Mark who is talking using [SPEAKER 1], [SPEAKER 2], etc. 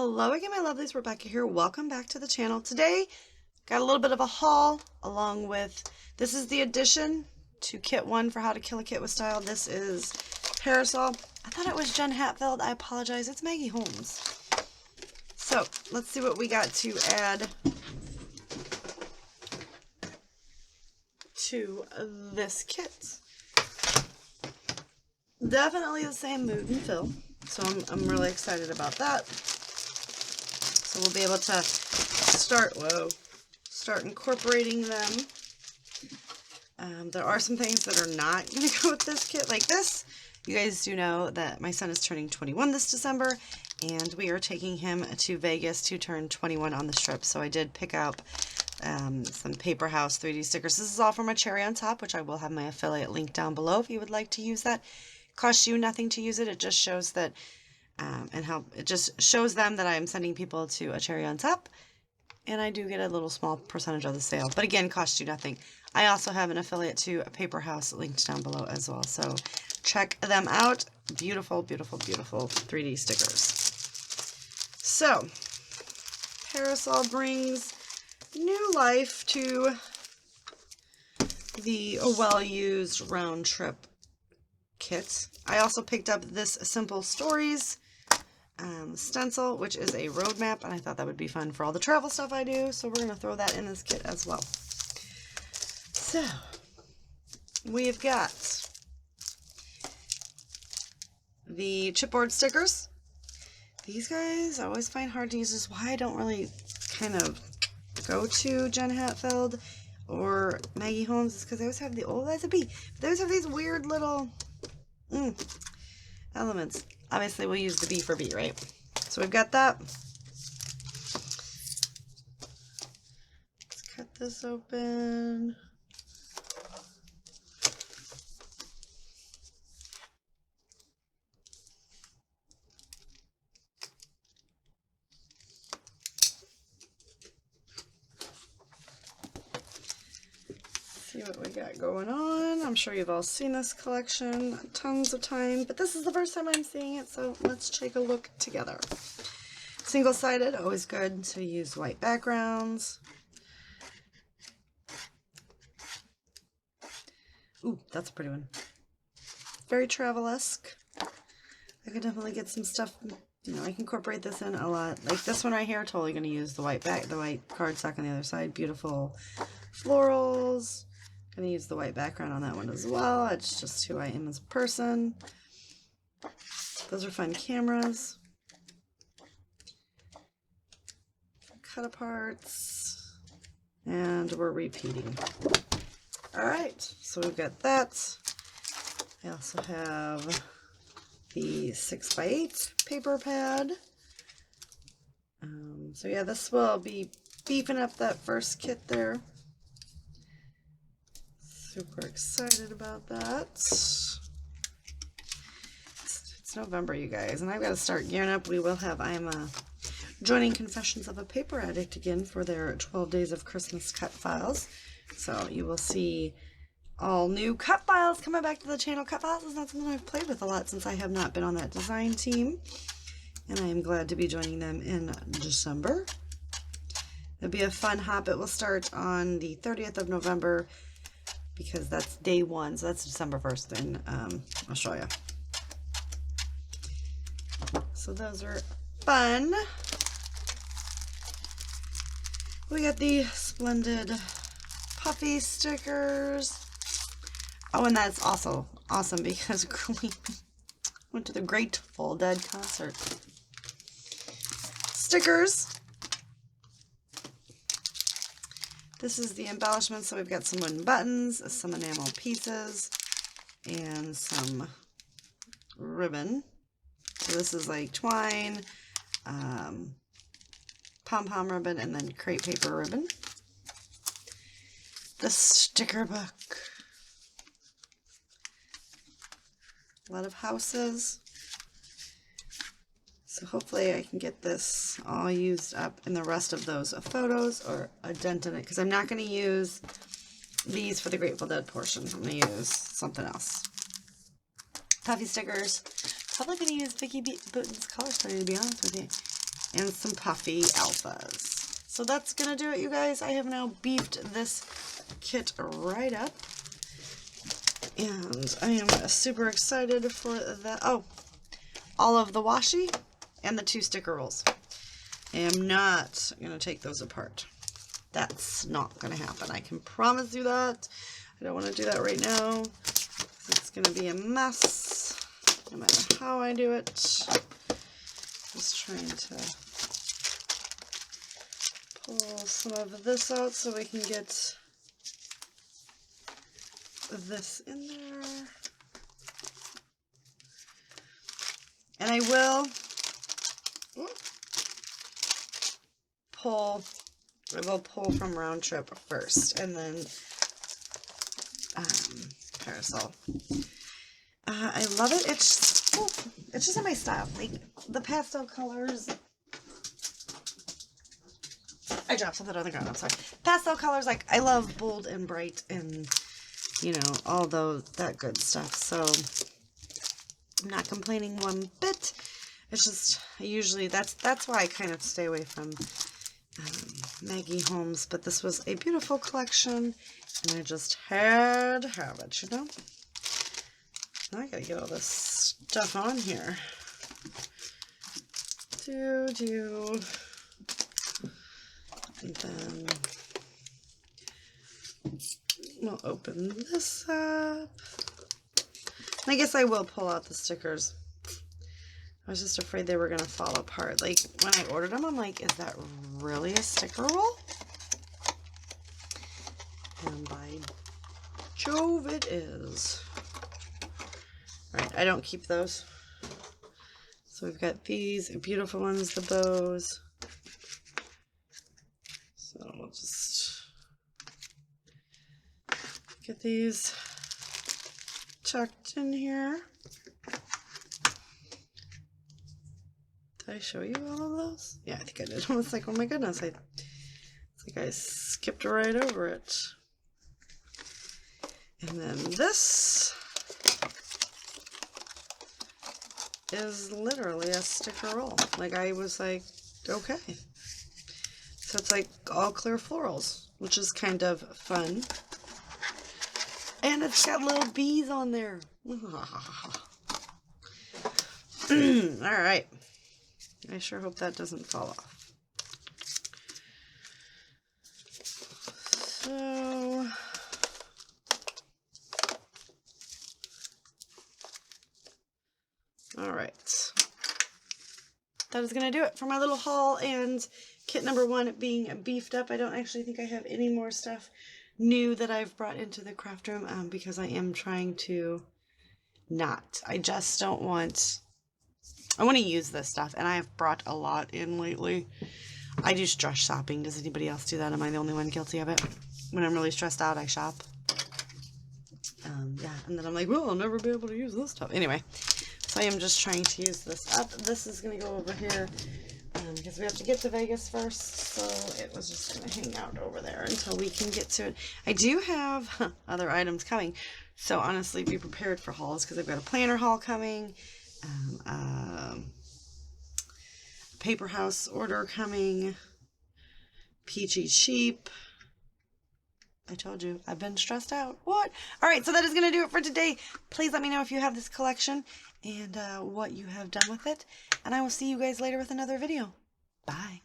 [SPEAKER 1] Hello again, my lovelies. Rebecca here. Welcome back to the channel. Today, got a little bit of a haul along with, this is the addition to kit 1 for how to kill a kit with style. This is Parasol. I thought it was Jen Hatfield. I apologize. It's Maggie Holmes. So, let's see what we got to add to this kit. Definitely the same mood and feel. So I'm really excited about that. So we'll be able to start incorporating them. There are some things that are not going to go with this kit, like this. You guys do know that my son is turning 21 this December, and we are taking him to Vegas to turn 21 on the strip. So I did pick up some Paper House 3D stickers. This is all from a cherry on top, which I will have my affiliate link down below if you would like to use that. It costs you nothing to use it. It just shows that it just shows them that I'm sending people to a cherry on top, and I do get a little small percentage of the sale. But again, costs you nothing. I also have an affiliate to a Paper House linked down below as well. So check them out. Beautiful, beautiful, beautiful 3D stickers. So Parasol brings new life to the well-used round trip kit. I also picked up this Simple Stories stencil, which is a roadmap, and I thought that would be fun for all the travel stuff I do, so we're going to throw that in this kit as well. So we've got the chipboard stickers. These guys I always find hard to use. This is why I don't really kind of go to Jen Hatfield or Maggie Holmes, is because they always have the old as a bee. They always have these weird little elements. Obviously we'll use the B for B, right? So we've got that. Let's cut this open. See what we got going on. I'm sure you've all seen this collection tons of time, but this is the first time I'm seeing it, so let's take a look together. Single-sided, always good to use white backgrounds. Ooh, that's a pretty one. Very travel-esque. I could definitely get some stuff, you know, I can incorporate this in a lot. Like this one right here, totally going to use the white cardstock on the other side. Beautiful florals. Going to use the white background on that one as well. It's just who I am as a person. Those are fun cameras. Cut aparts. And we're repeating. Alright, so we've got that. I also have the 6x8 paper pad. So yeah, this will be beefing up that first kit there. Super excited about that. It's November, you guys, and I've got to start gearing up. I am joining Confessions of a Paper Addict again for their 12 Days of Christmas cut files. So you will see all new cut files coming back to the channel. Cut files is not something I've played with a lot since I have not been on that design team, and I am glad to be joining them in December. It'll be a fun hop. It will start on the 30th of November, because that's day 1, so that's December 1st in Australia. So those are fun. We got the splendid puffy stickers. Oh, and that's also awesome because we went to the Grateful Dead concert. Stickers. This is the embellishment, so we've got some wooden buttons, some enamel pieces, and some ribbon. So this is like twine, pom-pom ribbon, and then crepe paper ribbon. The sticker book. A lot of houses. So hopefully I can get this all used up in the rest of those photos, or a dent in it, because I'm not going to use these for the Grateful Dead portion. I'm going to use something else. Puffy stickers. Probably going to use Vicky Booten's color study, to be honest with you. and some puffy alphas. So that's gonna do it, you guys. I have now beefed this kit right up, and I am super excited for that. Oh, all of the washi and the 2 sticker rolls. I am not gonna take those apart. That's not gonna happen. I can promise you that. I don't want to do that right now. It's gonna be a mess, no matter how I do it. Just trying to pull some of this out so we can get this in there. And I will pull from Round Trip first, and then Parasol. I love it. It's just in my style. Like the pastel colors. I dropped something on the ground. I'm sorry. Pastel colors. Like I love bold and bright, and you know all that good stuff. So I'm not complaining one bit. It's just usually that's why I kind of stay away from Maggie Holmes. But this was a beautiful collection, and I just had to have it, you know. Now I gotta get all this stuff on here. And then we'll open this up. I guess I will pull out the stickers. I was just afraid they were going to fall apart. Like, when I ordered them, I'm like, is that really a sticker roll? And by Jove, it is. Alright, I don't keep those. So we've got these beautiful ones, the bows. So we'll just get these tucked in here. Did I show you all of those? Yeah, I think I did. I was like, oh my goodness, I think I skipped right over it. And then this is literally a sticker roll. Like I was like, okay. So it's like all clear florals, which is kind of fun. And it's got little bees on there. Alright. I sure hope that doesn't fall off. So alright. That is going to do it for my little haul and kit number 1 being beefed up. I don't actually think I have any more stuff new that I've brought into the craft room because I am trying to not. I just don't want... I want to use this stuff, and I've brought a lot in lately. I do stress shopping. Does anybody else do that? Am I the only one guilty of it? When I'm really stressed out, I shop. Yeah, and then I'm like, well, I'll never be able to use this stuff. Anyway, so I am just trying to use this up. This is going to go over here because we have to get to Vegas first, so it was just going to hang out over there until we can get to it. I do have other items coming, so honestly, be prepared for hauls because I've got a planner haul coming. Paper house order coming. Peachy Cheap. I told you, I've been stressed out. What? Alright, so that is going to do it for today. Please let me know if you have this collection and what you have done with it. And I will see you guys later with another video. Bye.